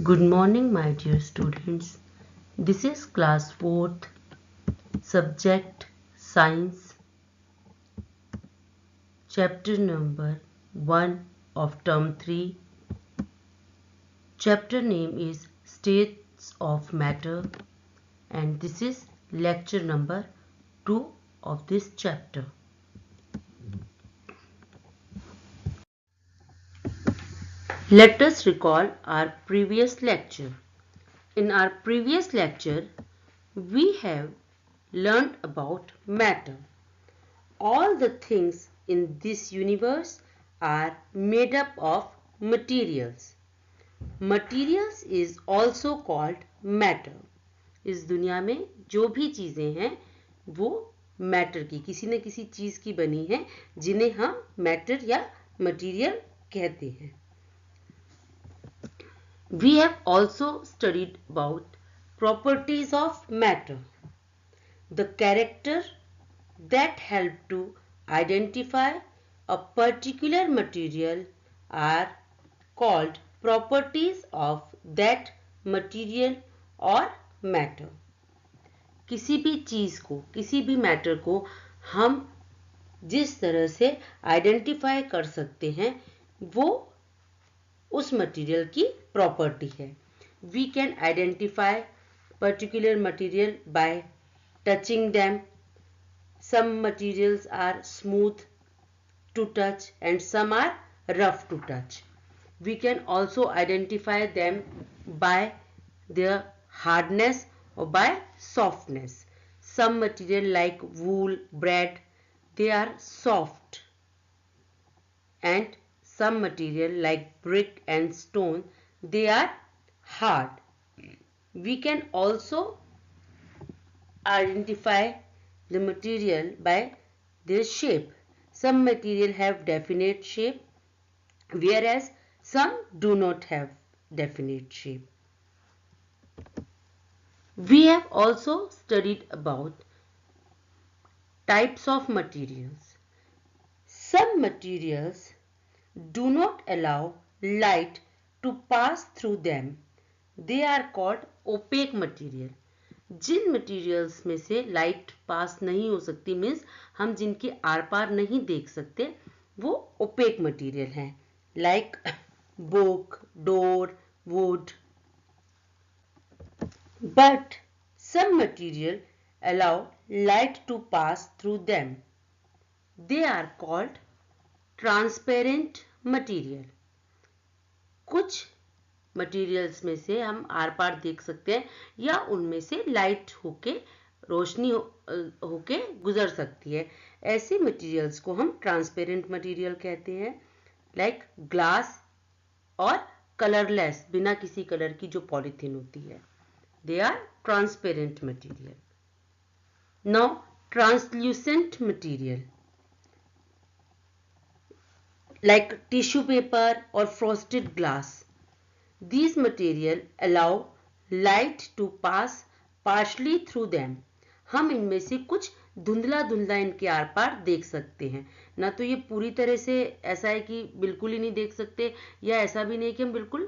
Good morning, my dear students. This is class 4th, subject Science, chapter number 1 of term 3. Chapter name is States of Matter, and this is lecture number 2 of this chapter. Let us recall our previous lecture. In our previous lecture, we have learned about matter. All the things in this universe are made up of materials. Materials is also called matter. इस दुनिया में जो भी चीजें हैं वो matter की किसी न किसी चीज की बनी है जिन्हें हम मैटर या मटेरियल कहते हैं. We have also studied about properties of matter. The character that help to identify a particular material are called properties of that material or matter. किसी भी चीज को, किसी भी मैटर को हम जिस तरह से आइडेंटिफाई कर सकते हैं वो उस मटेरियल की प्रॉपर्टी है. We can identify particular material by touching them. Some materials are smooth to touch and some are rough to touch. We can also identify them by their hardness or by softness. Some material like wool, bread, they are soft, and some material like brick and stone, they are hard. We can also identify the material by their shape. Some material have definite shape, whereas some do not have definite shape. We have also studied about types of materials. Some materials do not allow light to pass through them. They are called opaque material. जिन materials में से light pass नहीं हो सकती means हम जिनके are पार नहीं देख सकते वो ओपेक मटेरियल हैं. Like book, door, wood. But some material allow light to pass through them. They are called transparent material. कुछ मटेरियल्स में से हम आर पार देख सकते हैं या उनमें से लाइट होके रोशनी होके गुजर सकती है. ऐसे मटेरियल्स को हम ट्रांसपेरेंट मटेरियल कहते हैं. लाइक ग्लास और कलरलेस, बिना किसी कलर की जो पॉलीथीन होती है, they are transparent material. Now translucent material like tissue paper or frosted glass. These material allow light to pass partially through them. हम इनमें से कुछ धुंधला धुंधला इनके आर पार देख सकते हैं. ना तो ये पूरी तरह से ऐसा है कि बिल्कुल ही नहीं देख सकते, या ऐसा भी नहीं कि हम बिल्कुल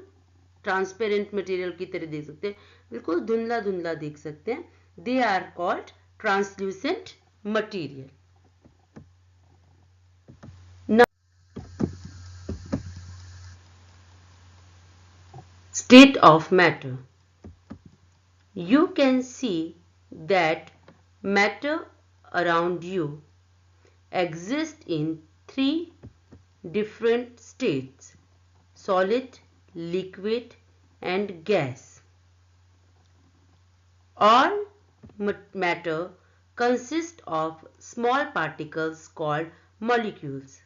ट्रांसपेरेंट मटेरियल की तरह देख सकते हैं. बिल्कुल धुंधला धुंधला देख सकते हैं. They are called translucent material. State of matter. You can see that matter around you exists in 3 different states: solid, liquid, and gas. All matter consists of small particles called molecules.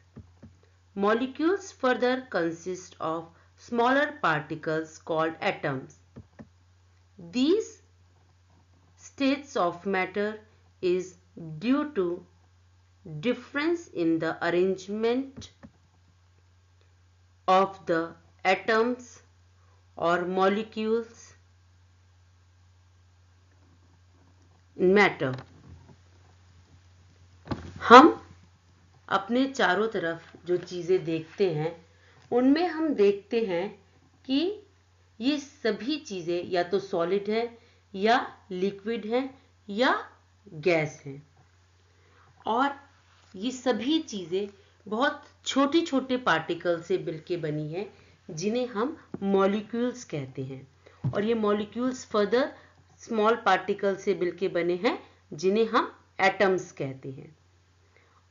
Molecules further consist of smaller particles called atoms. These states of matter is due to difference in the arrangement of the atoms or molecules in matter. हम अपने चारों तरफ जो चीज़ें देखते हैं उनमें हम देखते हैं कि ये सभी चीज़ें या तो सॉलिड है या लिक्विड है या गैस है, और ये सभी चीज़ें बहुत छोटे छोटे पार्टिकल से मिलके बनी है जिन्हें हम मॉलिक्यूल्स कहते हैं, और ये मॉलिक्यूल्स फर्दर स्मॉल पार्टिकल से मिलके बने हैं जिन्हें हम एटम्स कहते हैं।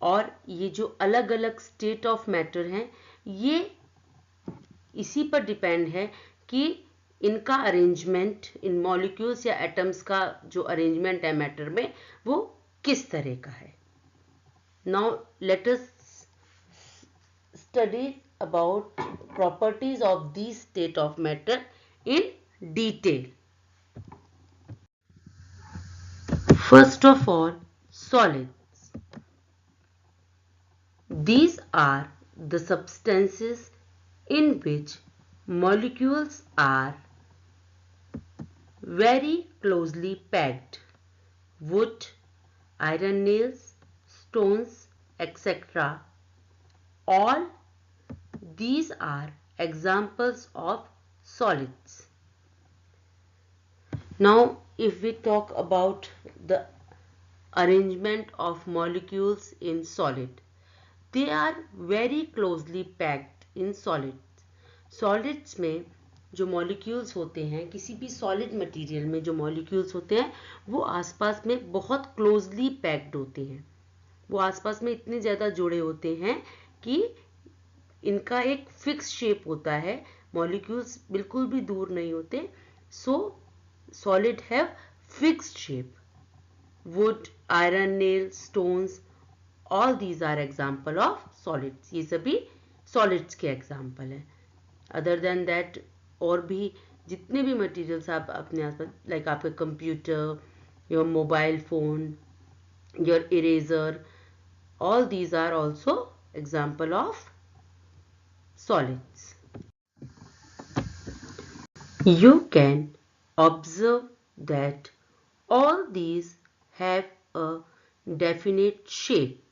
और ये जो अलग अलग स्टेट ऑफ मैटर हैं, ये इसी पर डिपेंड है कि इनका अरेंजमेंट, इन मॉलिक्यूल्स या एटम्स का जो अरेंजमेंट है मैटर में, वो किस तरह का है। Now let us study about properties of the state of matter in detail. First of all, solids. These are the substances in which molecules are very closely packed. Wood, iron nails, stones, etc. All these are examples of solids. Now, if we talk about the arrangement of molecules in solid, they are very closely packed in solids. Solids में जो molecules होते हैं, किसी भी solid material में जो molecules होते हैं, वो आसपास में बहुत क्लोजली पैक्ड होते हैं। वो आसपास में इतने ज़्यादा जुड़े होते हैं कि इनका एक फिक्स शेप होता है, मॉलिक्यूल्स बिल्कुल भी दूर नहीं होते। So solid have fixed shape. Wood, iron nail, stones, all these are example of solids. ये सभी सॉलिड्स के एग्जाम्पल हैं। अदर देन दैट और भी जितने भी मटेरियल्स आप अपने आसपास, लाइक आपका computer, your mobile phone, your eraser, all these are also example of solids. You can observe that all these have a definite shape,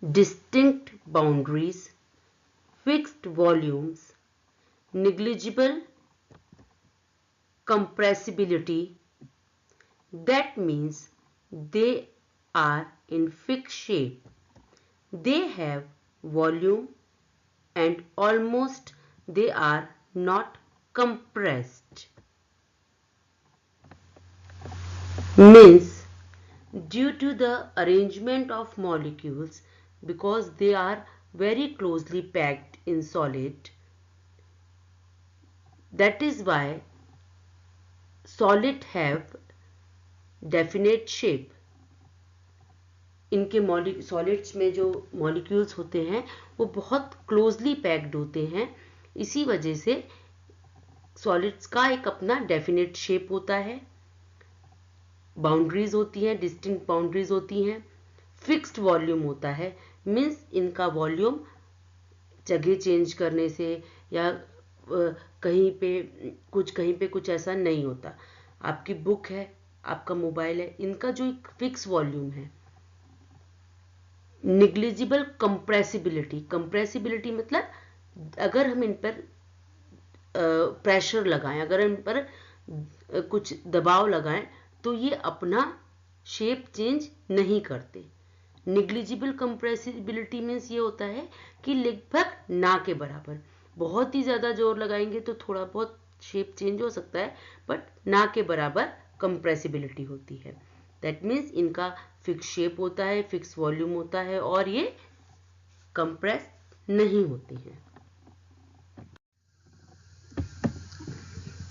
distinct boundaries, fixed volumes, negligible compressibility. That means they are in fixed shape. They have volume and almost they are not compressed. Means due to the arrangement of molecules, because they are very closely packed in solid, that is why solid have definite shape. इनके solids में जो molecules होते हैं वो बहुत closely packed होते हैं। इसी वजह से सॉलिड्स का एक अपना डेफिनेट शेप होता है, बाउंड्रीज होती हैं, डिस्टिंक्ट बाउंड्रीज होती हैं, फिक्स्ड वॉल्यूम होता है। मीन्स इनका वॉल्यूम जगह चेंज करने से या कहीं पे कुछ ऐसा नहीं होता। आपकी बुक है, आपका मोबाइल है, इनका जो एक फिक्स वॉल्यूम है। निग्लिजिबल कंप्रेसिबिलिटी, कंप्रेसिबिलिटी मतलब अगर हम इन पर प्रेशर लगाएं, अगर इन पर कुछ दबाव लगाएं तो ये अपना शेप चेंज नहीं करते। निग्लिजिबल कंप्रेसिबिलिटी मीन्स ये होता है कि लगभग ना के बराबर। बहुत ही ज़्यादा जोर लगाएंगे तो थोड़ा बहुत शेप चेंज हो सकता है, बट ना के बराबर कंप्रेसिबिलिटी होती है। दैट मीन्स इनका फिक्स शेप होता है, फिक्स वॉल्यूम होता है और ये कंप्रेस नहीं होते हैं।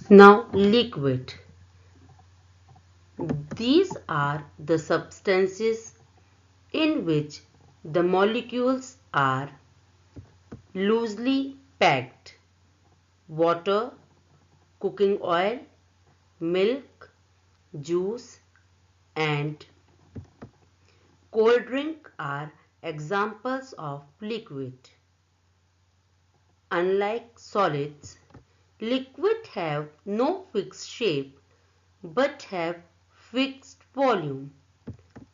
Now liquid. These are the substances in which the molecules are loosely packed. Water, cooking oil, milk, juice and cold drink are examples of liquid. Unlike solids, liquid have no fixed shape but have fixed volume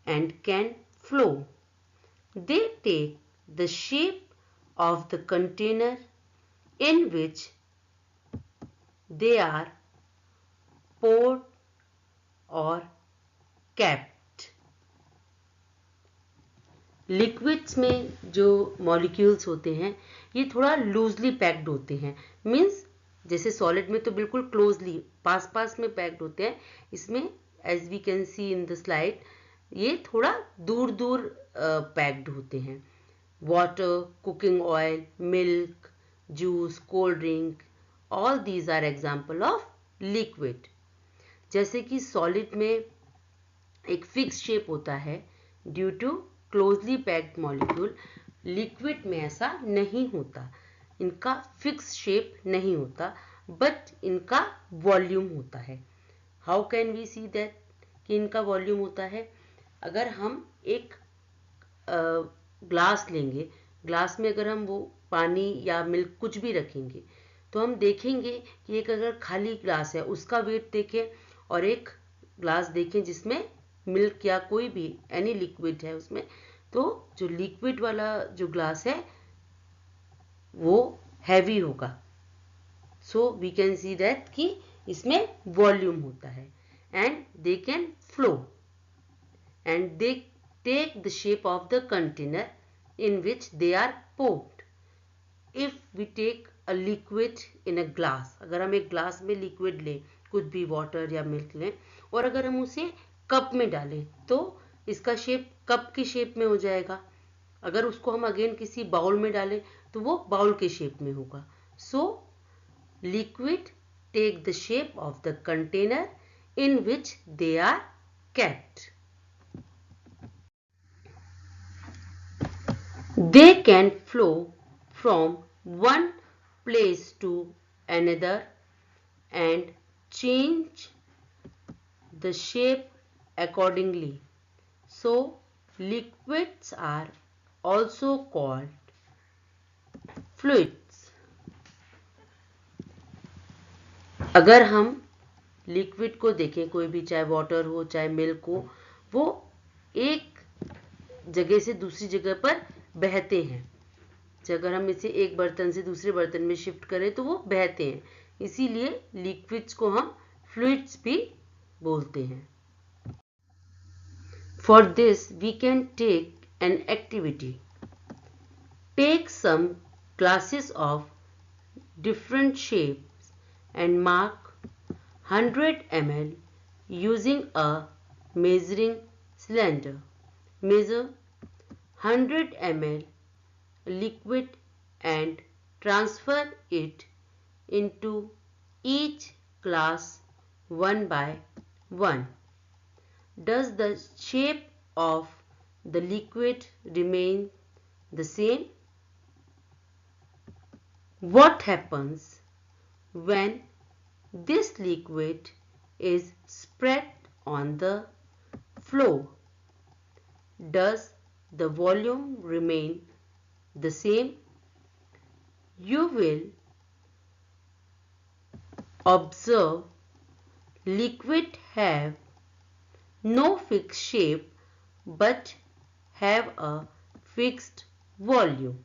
and can flow. They take the shape of the container in which they are poured or kept. Liquids में जो molecules होते हैं ये थोड़ा loosely packed होते हैं, means जैसे solid में तो बिल्कुल क्लोजली पास पास में पैक्ड होते हैं, इसमें as we can see in the slide ये थोड़ा दूर दूर पैक्ड होते हैं. Water, cooking oil, milk, juice, cold drink, all these are example of liquid. जैसे कि सॉलिड में एक फिक्स शेप होता है due to closely packed molecule. Liquid में ऐसा नहीं होता, इनका फिक्स शेप नहीं होता, बट इनका वॉल्यूम होता है. How can we see that कि इनका वॉल्यूम होता है? अगर हम एक ग्लास लेंगे, ग्लास में अगर हम वो पानी या मिल्क कुछ भी रखेंगे तो हम देखेंगे कि एक अगर खाली ग्लास है उसका वेट देखें और एक ग्लास देखें जिसमें मिल्क या कोई भी एनी लिक्विड है उसमें, तो जो लिक्विड वाला जो ग्लास है वो हैवी होगा. So we can see that कि इसमें वॉल्यूम होता है. And they can flow and they take the shape of the container in which they are poured. If we take a liquid in a glass, अगर हम एक glass में liquid लें, कुछ भी वाटर या मिल्क लें, और अगर हम उसे कप में डालें तो इसका शेप कप की शेप में हो जाएगा. अगर उसको हम अगेन किसी बाउल में डालें तो वो बाउल के शेप में होगा. So liquid take the shape of the container in which they are kept. They can flow from one place to another and change the shape accordingly. So, liquids are also called fluids. अगर हम liquid को देखें, कोई भी चाहे water हो चाहे milk हो, वो एक जगह से दूसरी जगह पर बहते हैं. अगर हम इसे एक बर्तन से दूसरे बर्तन में शिफ्ट करें तो वो बहते हैं, इसीलिए लिक्विड्स को हम फ्लूइड्स भी बोलते हैं. For this we can take an activity. Take some glasses of different shapes and mark 100 ml using a measuring cylinder. Measure 100 ml liquid and transfer it into each glass one by one. Does the shape of the liquid remain the same? What happens when this liquid is spread on the floor? Does the volume remain the same? You will observe liquid have no fixed shape but have a fixed volume.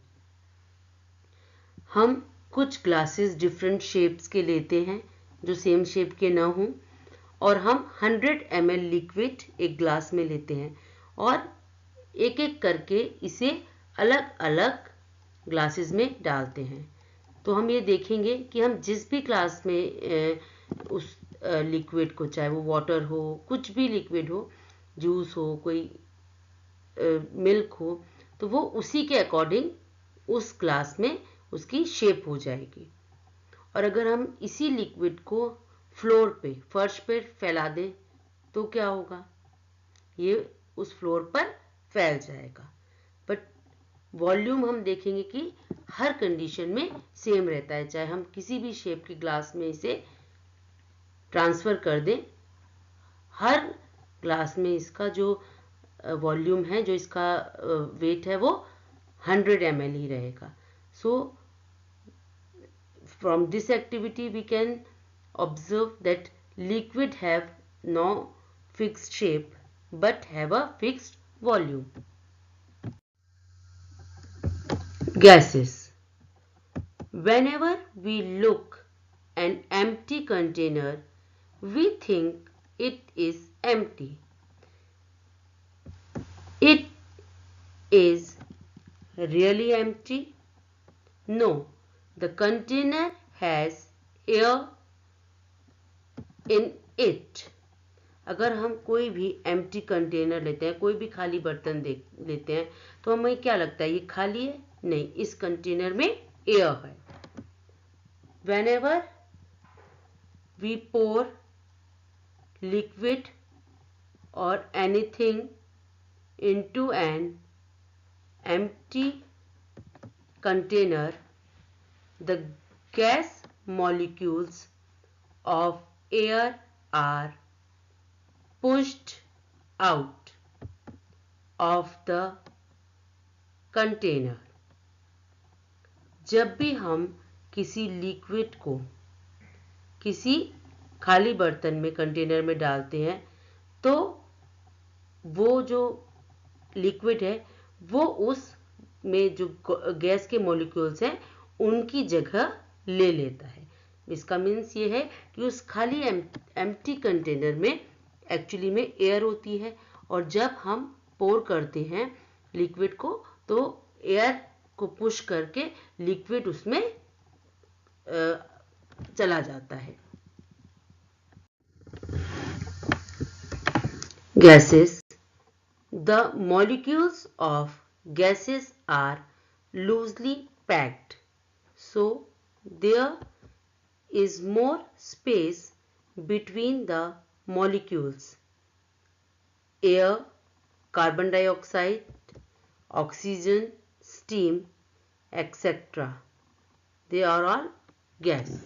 हम कुछ glasses different shapes के लेते हैं जो same shape के ना हों, और हम 100 ml लिक्विड एक ग्लास में लेते हैं और एक एक करके इसे अलग अलग ग्लासेस में डालते हैं. तो हम ये देखेंगे कि हम जिस भी ग्लास में उस लिक्विड को, चाहे वो वाटर हो, कुछ भी लिक्विड हो, जूस हो, कोई मिल्क हो, तो वो उसी के अकॉर्डिंग उस ग्लास में उसकी शेप हो जाएगी. और अगर हम इसी लिक्विड को फ्लोर पे, फर्श पे फैला दें तो क्या होगा? ये उस फ्लोर पर फैल जाएगा. बट वॉल्यूम हम देखेंगे कि हर कंडीशन में सेम रहता है, चाहे हम किसी भी शेप के ग्लास में इसे ट्रांसफर कर दें, हर ग्लास में इसका जो वॉल्यूम है, जो इसका वेट है, वो 100 ml ही रहेगा. सो from this activity we can observe that liquid have no fixed shape but have a fixed volume. Gases. Whenever we look an empty container, we think it is empty. It is really empty? No, the container has air in it. अगर हम कोई भी empty container लेते हैं, कोई भी खाली बर्तन लेते हैं, तो हमें क्या लगता है ये खाली है? नहीं, इस कंटेनर में एयर है. Whenever we pour liquid or anything into an empty container, the gas molecules of air are pushed out of the container. जब भी हम किसी लिक्विड को किसी खाली बर्तन में, कंटेनर में डालते हैं, तो वो जो लिक्विड है वो उस में जो गैस के मॉलिक्यूल्स हैं उनकी जगह ले लेता है. इसका मीन्स ये है कि उस खाली एम्प्टी कंटेनर में एक्चुअली में एयर होती है, और जब हम पोर करते हैं लिक्विड को तो एयर को पुश करके लिक्विड उसमें चला जाता है. Gases. The molecules of gases are loosely packed, so there is more space between the molecules. Air, carbon dioxide, oxygen, steam, etc. They are all gas.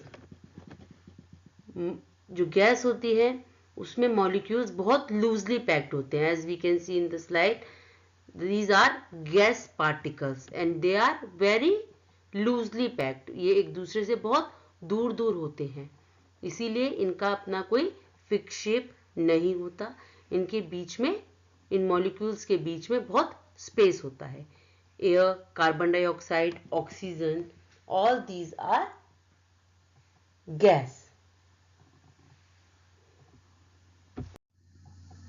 जो गैस होती है उसमें मॉलिक्यूल्स बहुत लूजली पैक्ड होते हैं. As we can see in the slide, these are gas particles and they are very loosely packed. ये एक दूसरे से बहुत दूर दूर होते हैं, इसीलिए इनका अपना कोई फिक्स शेप नहीं होता. इनके बीच में, इन मॉलिक्यूल्स के बीच में बहुत स्पेस होता है. Air, carbon dioxide, oxygen, all these are gas.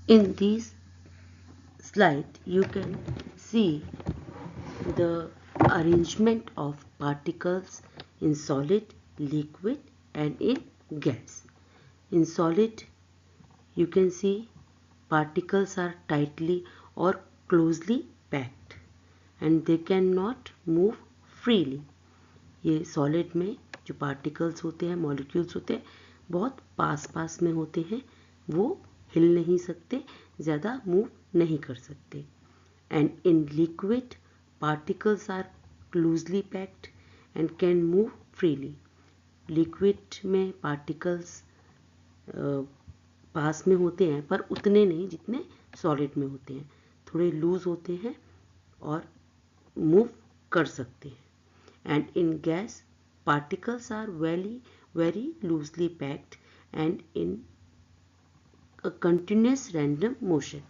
In this slide you can see the arrangement of particles in solid, liquid and in gas. In solid you can see particles are tightly or closely packed and they cannot move freely. ये solid में जो particles होते हैं, molecules होते हैं, बहुत पास पास में होते हैं, वो हिल नहीं सकते, ज़्यादा मूव नहीं कर सकते. And in liquid particles are loosely packed and can move freely. Liquid में पार्टिकल्स पास में होते हैं पर उतने नहीं जितने सॉलिड में होते हैं, थोड़े लूज होते हैं और मूव कर सकते हैं. And in gas particles are very loosely packed and in a continuous random motion.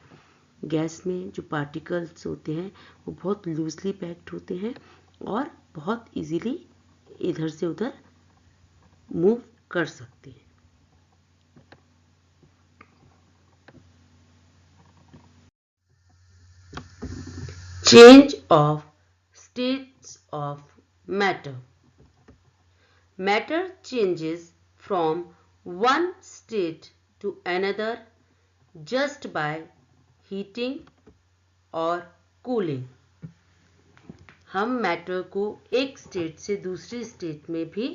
Gas में जो पार्टिकल्स होते हैं वो बहुत लूजली पैक्ड होते हैं और बहुत इजीली इधर से उधर मूव कर सकते हैं. Change of states of matter. Matter changes from one state to another just by heating or cooling. हम मैटर को एक स्टेट से दूसरी स्टेट में भी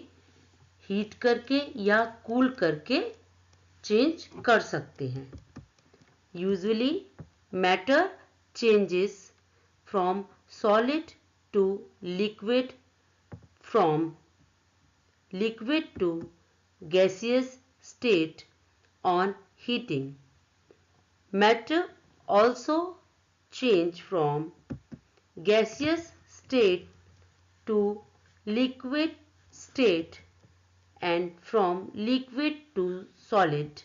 हीट करके या कूल करके चेंज कर सकते हैं. Usually matter changes from solid to liquid, from liquid to gaseous state on heating. Matter also change from gaseous state to liquid state and from liquid to solid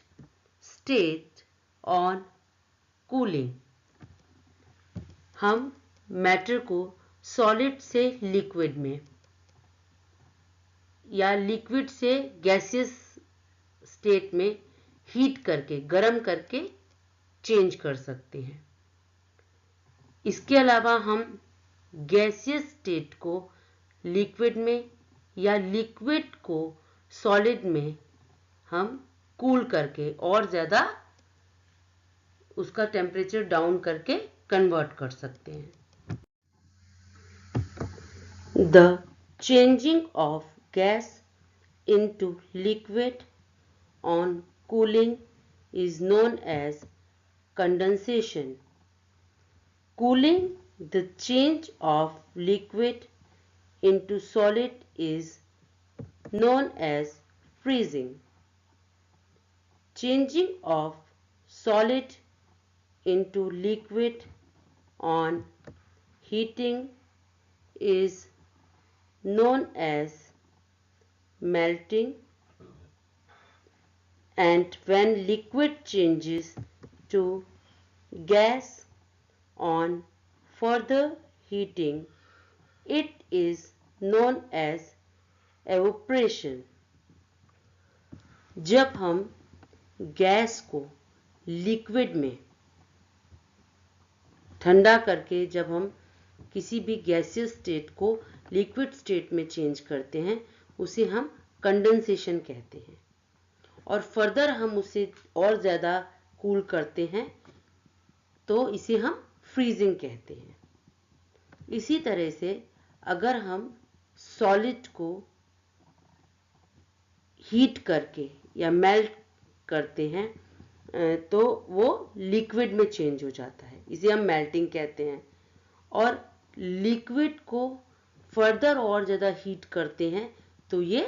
state on cooling. हम matter को solid से liquid में या liquid से gaseous state में heat करके, गर्म करके चेंज कर सकते हैं। इसके अलावा हम गैसियस स्टेट को लिक्विड में या लिक्विड को सॉलिड में हम कूल करके और ज़्यादा उसका टेम्परेचर डाउन करके कन्वर्ट कर सकते हैं। The changing of gas into liquid on cooling is known as condensation. Cooling the change of liquid into solid is known as freezing. Changing of solid into liquid on heating is known as melting, and when liquid changes to gas on further heating, it is known as evaporation. जब हम gas को liquid में ठंडा करके जब हम किसी भी गैसियस स्टेट को लिक्विड स्टेट में चेंज करते हैं, उसे हम कंडेंसेशन कहते हैं। और फर्दर हम उसे और ज़्यादा कूल करते हैं तो इसे हम फ्रीजिंग कहते हैं। इसी तरह से अगर हम सॉलिड को हीट करके या मेल्ट करते हैं तो वो लिक्विड में चेंज हो जाता है, इसे हम मेल्टिंग कहते हैं। और लिक्विड को फर्दर और ज़्यादा हीट करते हैं तो ये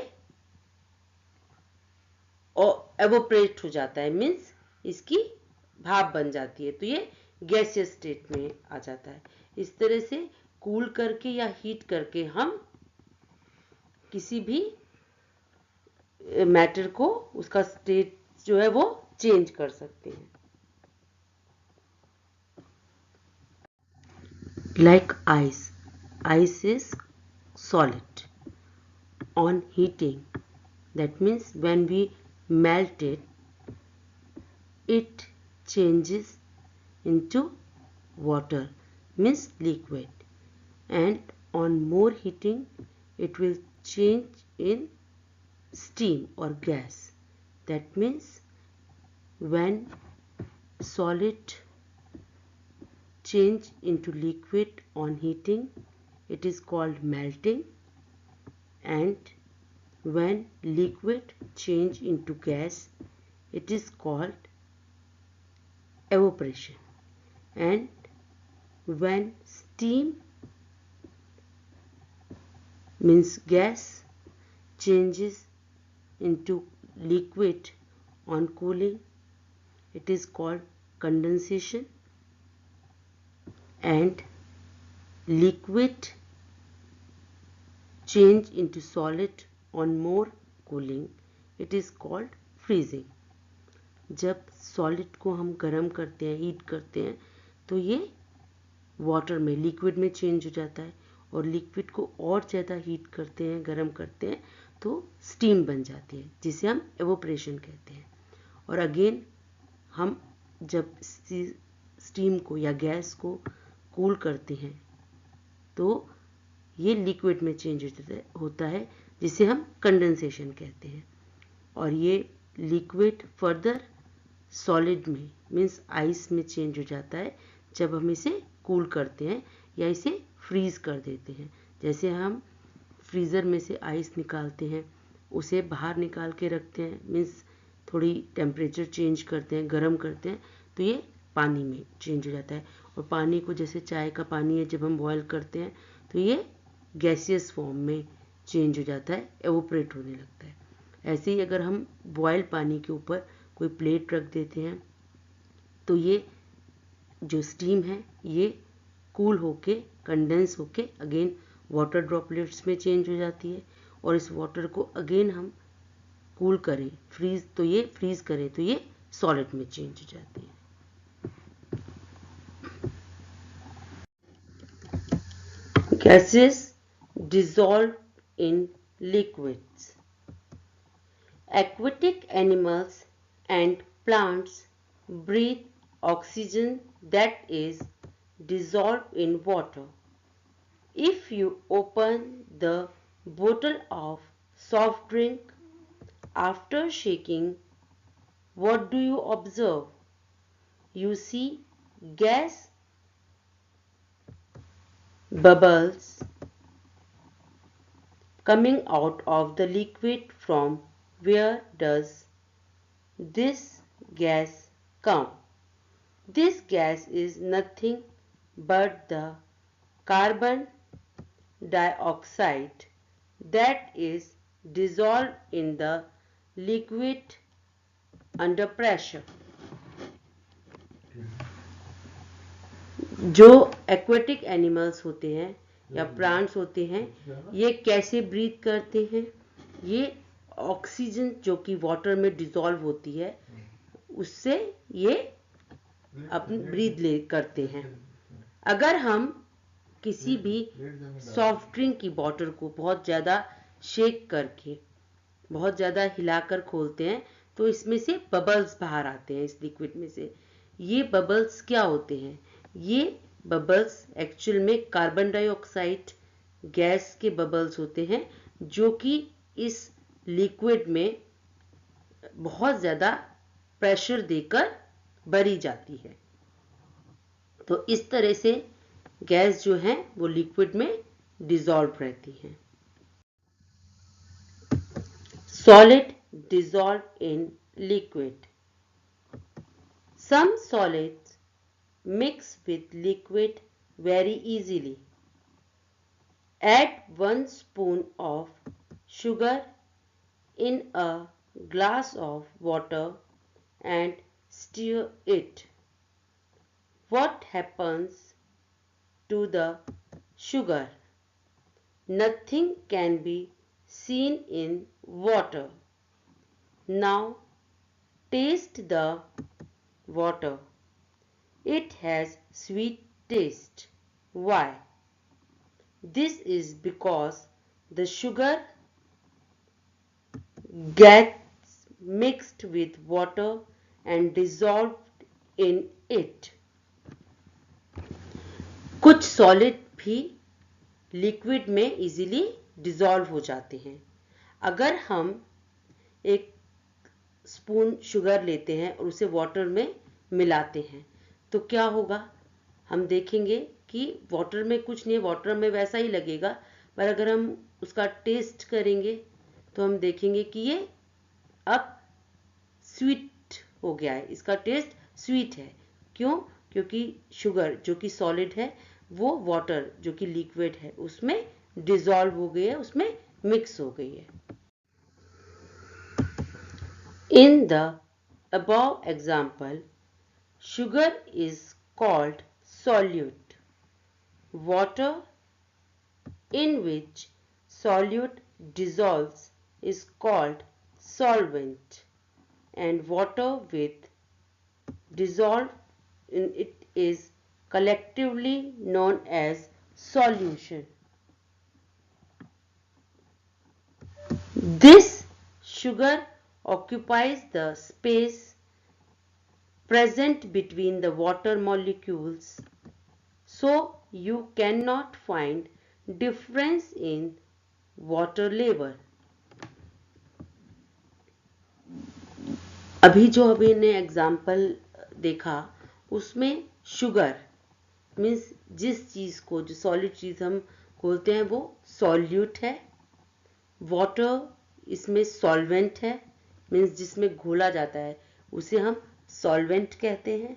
एवोपरेट हो जाता है, मीन्स इसकी भाप बन जाती है, तो ये गैसियस स्टेट में आ जाता है। इस तरह से कूल करके या हीट करके हम किसी भी मैटर को उसका स्टेट जो है वो चेंज कर सकते हैं। Like ice, ice is solid on heating, that means when we melt it, it changes into water, means liquid, and on more heating it will change in steam or gas. That means when solid change into liquid on heating, it is called melting, and when liquid change into gas, it is called evaporation. And when steam means gas changes into liquid on cooling, it is called condensation, and liquid change into solid on more cooling, it is called freezing. जब solid को हम गर्म करते हैं, heat करते हैं, तो ये वाटर में, लिक्विड में चेंज हो जाता है, और लिक्विड को और ज़्यादा हीट करते हैं, गर्म करते हैं, तो स्टीम बन जाती है, जिसे हम एवोपरेशन कहते हैं। और अगेन हम जब स्टीम को या गैस को कूल करते हैं तो ये लिक्विड में चेंज होता है, जिसे हम कंडेंसेशन कहते हैं। और ये लिक्विड फर्दर सॉलिड में, मीन्स आइस में चेंज हो जाता है जब हम इसे कूल करते हैं या इसे फ्रीज कर देते हैं। जैसे हम फ्रीज़र में से आइस निकालते हैं, उसे बाहर निकाल के रखते हैं, मीन्स थोड़ी टेम्परेचर चेंज करते हैं, गर्म करते हैं, तो ये पानी में चेंज हो जाता है। और पानी को, जैसे चाय का पानी है, जब हम बॉयल करते हैं तो ये गैसियस फॉर्म में चेंज हो जाता है, एवोपरेट होने लगता है। ऐसे ही अगर हम बॉयल पानी के ऊपर कोई प्लेट रख देते हैं तो ये जो स्टीम है ये कूल होके, कंडेंस होके अगेन वाटर ड्रॉपलेट्स में चेंज हो जाती है, और इस वाटर को अगेन हम कूल करें, फ्रीज करें तो ये सॉलिड में चेंज हो जाती है। Gases dissolve in liquids. Aquatic animals and plants breathe oxygen that is dissolved in water. If you open the bottle of soft drink after shaking, what do you observe? You see gas bubbles coming out of the liquid. From where does this gas come? This gas is nothing but the carbon dioxide that is dissolved in the liquid under pressure. जो aquatic animals होते हैं या plants होते हैं, ये कैसे breathe करते हैं? ये ऑक्सीजन जो कि वाटर में डिसॉल्व होती है उससे ये अपनी ब्रीथ ले करते हैं. अगर हम किसी भी सॉफ्ट ड्रिंक की बॉटल को बहुत ज़्यादा शेक करके बहुत ज़्यादा हिलाकर खोलते हैं तो इसमें से बबल्स बाहर आते हैं. इस लिक्विड में से ये बबल्स क्या होते हैं? ये बबल्स एक्चुअल में कार्बन डाइऑक्साइड गैस के बबल्स होते हैं जो कि इस लिक्विड में बहुत ज़्यादा प्रेशर देकर भरी जाती है. तो इस तरह से गैस जो है वो लिक्विड में डिसॉल्व रहती है. Solid dissolved in liquid. Some solids mix with liquid very easily. Add 1 spoon of sugar in a glass of water and stir it. What happens to the sugar? Nothing can be seen in water. Now taste the water. It has sweet taste. Why? This is because the sugar gets mixed with water and dissolved in it. कुछ solid भी liquid में easily dissolve हो जाते हैं. अगर हम एक spoon sugar लेते हैं और उसे वाटर में मिलाते हैं तो क्या होगा? हम देखेंगे कि वाटर में कुछ नहीं, वाटर में वैसा ही लगेगा, पर अगर हम उसका टेस्ट करेंगे तो हम देखेंगे कि ये अब स्वीट हो गया है. इसका टेस्ट स्वीट है. क्यों? क्योंकि शुगर जो कि सॉलिड है वो वाटर जो कि लिक्विड है उसमें डिसॉल्व हो गई है, उसमें मिक्स हो गई है. In the above example, sugar is called solute. Water in which solute dissolves is called solvent, and water with dissolved in it is collectively known as solution. This sugar occupies the space present between the water molecules, so you cannot find difference in water level. अभी जो अभी ने example देखा उसमें sugar means जिस चीज़ को, जो solid चीज़ हम खोलते हैं वो सॉल्यूट है. वाटर इसमें सॉल्वेंट है, मीन्स जिसमें घोला जाता है उसे हम सॉल्वेंट कहते हैं,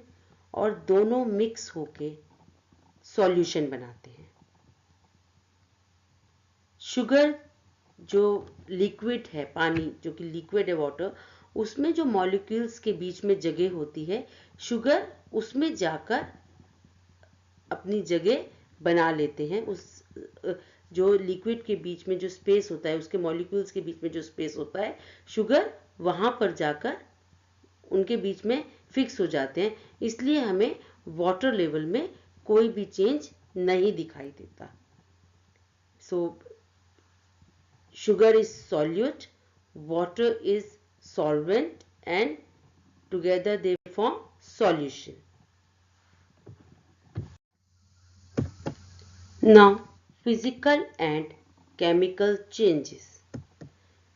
और दोनों मिक्स होके सॉल्यूशन बनाते हैं. शुगर जो लिक्विड है, पानी जो कि लिक्विड है वाटर, उसमें जो मॉलिक्यूल्स के बीच में जगह होती है, शुगर उसमें जाकर अपनी जगह बना लेते हैं. उस जो लिक्विड के बीच में जो स्पेस होता है, उसके मॉलिक्यूल्स के बीच में जो स्पेस होता है, शुगर वहां पर जाकर उनके बीच में फिक्स हो जाते हैं. इसलिए हमें वाटर लेवल में कोई भी चेंज नहीं दिखाई देता. सो sugar is solute, water is solvent and together they form solution. Now, physical and chemical changes.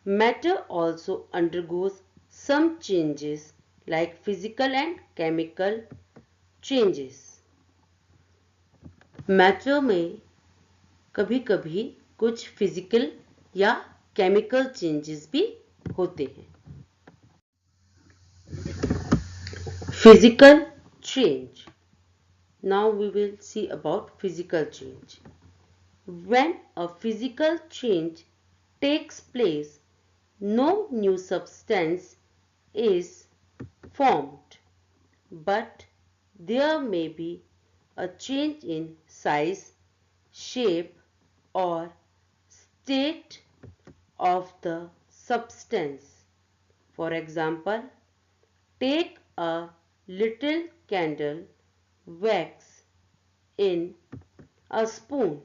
Matter also undergoes some changes like physical and chemical changes. Matter में कभी कभी कुछ फिजिकल या केमिकल चेंजेस भी होते हैं. Physical change. Now we will see about physical change. When a physical change takes place, no new substance is formed, but there may be a change in size, shape, or state of the substance. For example, take a little candle wax in a spoon.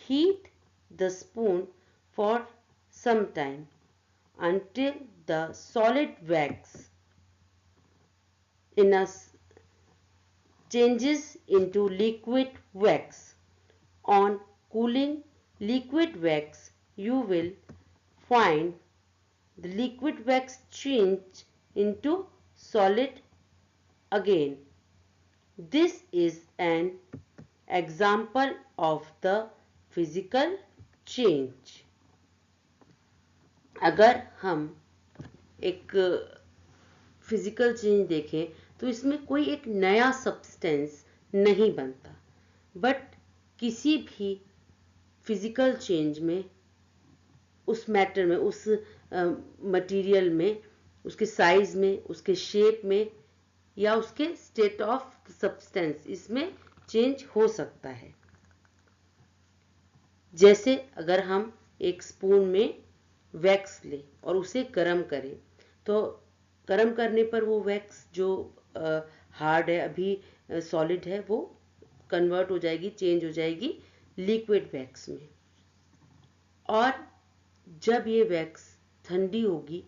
Heat the spoon for some time until the solid wax in a changes into liquid wax. On cooling liquid wax, you will find the liquid wax change into solid again. This is an example of the physical change. अगर हम एक physical change देखें तो इसमें कोई एक नया substance नहीं बनता, बट किसी भी फिजिकल चेंज में उस मैटर में, उस मटेरियल में, उसके साइज में, उसके शेप में या उसके स्टेट ऑफ सब्सटेंस, इसमें चेंज हो सकता है. जैसे अगर हम एक स्पून में वैक्स लें और उसे गर्म करें, तो गर्म करने पर वो वैक्स जो हार्ड है, अभी सॉलिड है, वो कन्वर्ट हो जाएगी, चेंज हो जाएगी लिक्विड वैक्स में. और जब ये वैक्स ठंडी होगी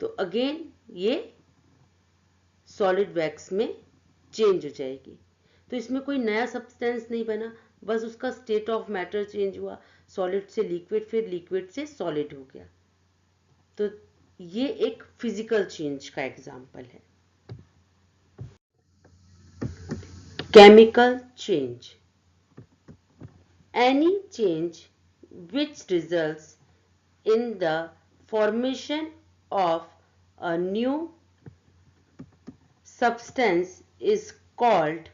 तो अगेन ये सॉलिड वैक्स में चेंज हो जाएगी. तो इसमें कोई नया सब्सटेंस नहीं बना, बस उसका स्टेट ऑफ मैटर चेंज हुआ, सॉलिड से लिक्विड, फिर लिक्विड से सॉलिड हो गया. तो ये एक फिजिकल चेंज का एग्जाम्पल है. Chemical change. Any change which results in the formation of a new substance is called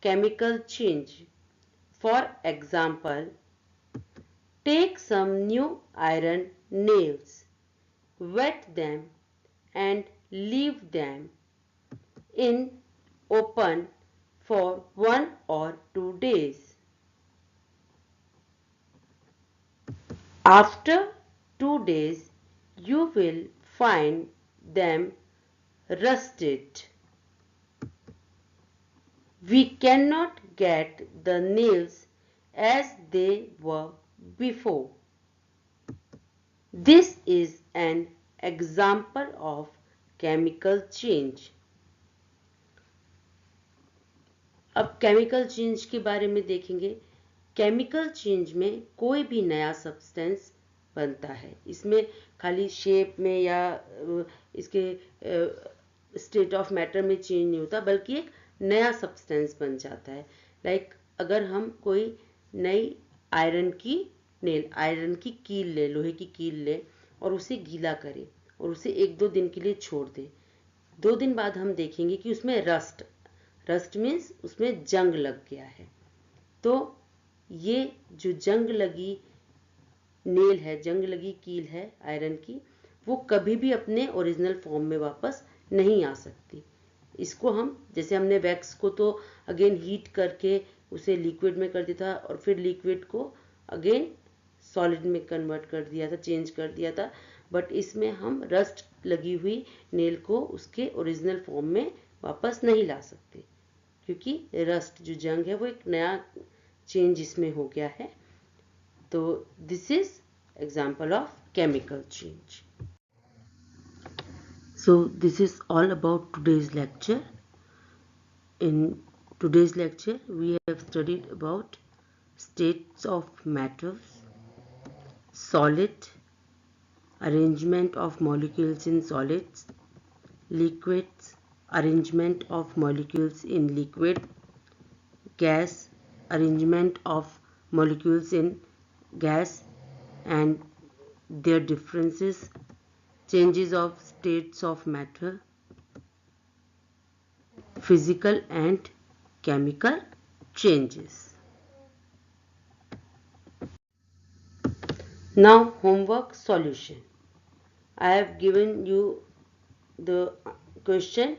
chemical change. For example, take some new iron nails, wet them and leave them in open for 1 or 2 days. After 2 days, you will find them rusted. We cannot get the nails as they were before. This is an example of chemical change. अब chemical change के बारे में देखेंगे. Chemical change में कोई भी नया substance बनता है. इसमें खाली शेप में या इसके स्टेट ऑफ मैटर में चेंज नहीं होता, बल्कि एक नया सब्सटेंस बन जाता है. लाइक अगर हम कोई नई आयरन की नेल, आयरन की कील ले, लोहे की कील ले और उसे गीला करें और उसे 1-2 दिन के लिए छोड़ दें. 2 दिन बाद हम देखेंगे कि उसमें रस्ट मीन्स उसमें जंग लग गया है. तो ये जो जंग लगी नेल है, जंग लगी कील है आयरन की, वो कभी भी अपने ओरिजिनल फॉर्म में वापस नहीं आ सकती. इसको हम, जैसे हमने वैक्स को तो अगेन हीट करके उसे लिक्विड में कर दिया था और फिर लिक्विड को अगेन सॉलिड में कन्वर्ट कर दिया था, चेंज कर दिया था, बट इसमें हम रस्ट लगी हुई नेल को उसके ओरिजिनल फॉर्म में वापस नहीं ला सकते, क्योंकि रस्ट जो जंग है वो एक नया चेंज इसमें हो गया है. तो this is example of chemical change. So this is all about today's lecture. In today's lecture we have studied about states of matters, solid, arrangement of molecules in solids, liquids, arrangement of molecules in liquid, gas, arrangement of molecules in gas and their differences, changes of states of matter, physical and chemical changes. Now homework solution. I have given you the question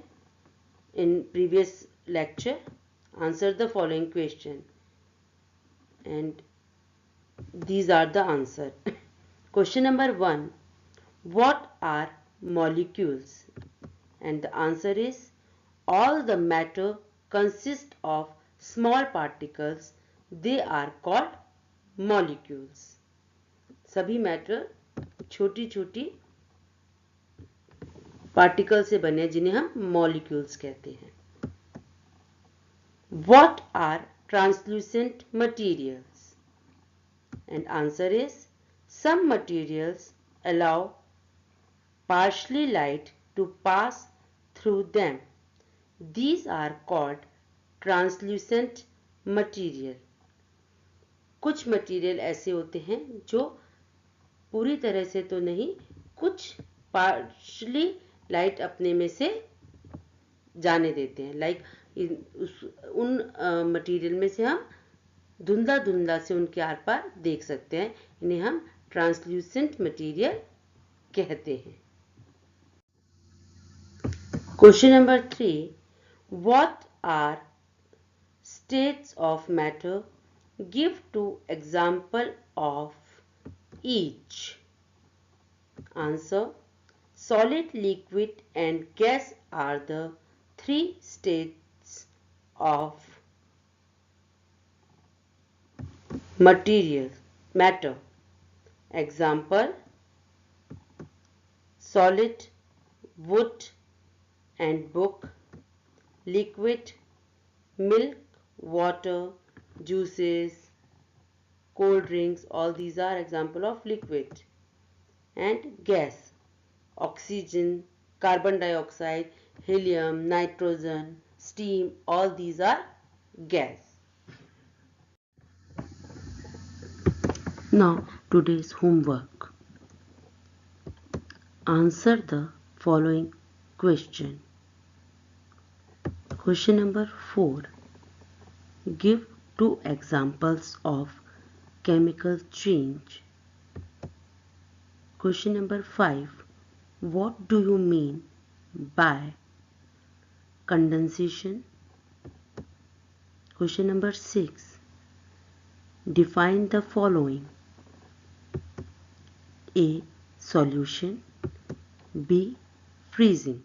in previous lecture. Answer the following question and these are the answer. Question number 1. What are molecules? And the answer is all the matter consists of small particles. They are called molecules. सभी matter छोटी छोटी particle से बने जिन्हें हम molecules कहते हैं. What are translucent materials? And answer is some materials allow partially light to pass through them. These are called translucent material. कुछ मटेरियल ऐसे होते हैं जो पूरी तरह से तो नहीं, कुछ पार्शली लाइट अपने में से जाने देते हैं. लाइक उन मटेरियल में से हम धुंधला धुंधला से उनके आर पार देख सकते हैं. इन्हें हम ट्रांसल्यूसेंट मटेरियल कहते हैं. Question number 3. What are states of matter? Give 2 example of each. Answer. Solid, liquid and gas are the 3 states of matter. Example: solid, wood and book. Liquid, milk, water, juices, cold drinks. All these are example of liquid. And gas, oxygen, carbon dioxide, helium, nitrogen, steam. All these are gas. Now today's homework. Answer the following question. Question number 4. Give 2 examples of chemical change. Question number 5. What do you mean by condensation? Question number 6. Define the following. A. Solution. B. Freezing.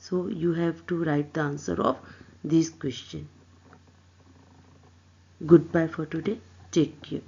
So you have to write the answer of this question. Goodbye for today. Take care.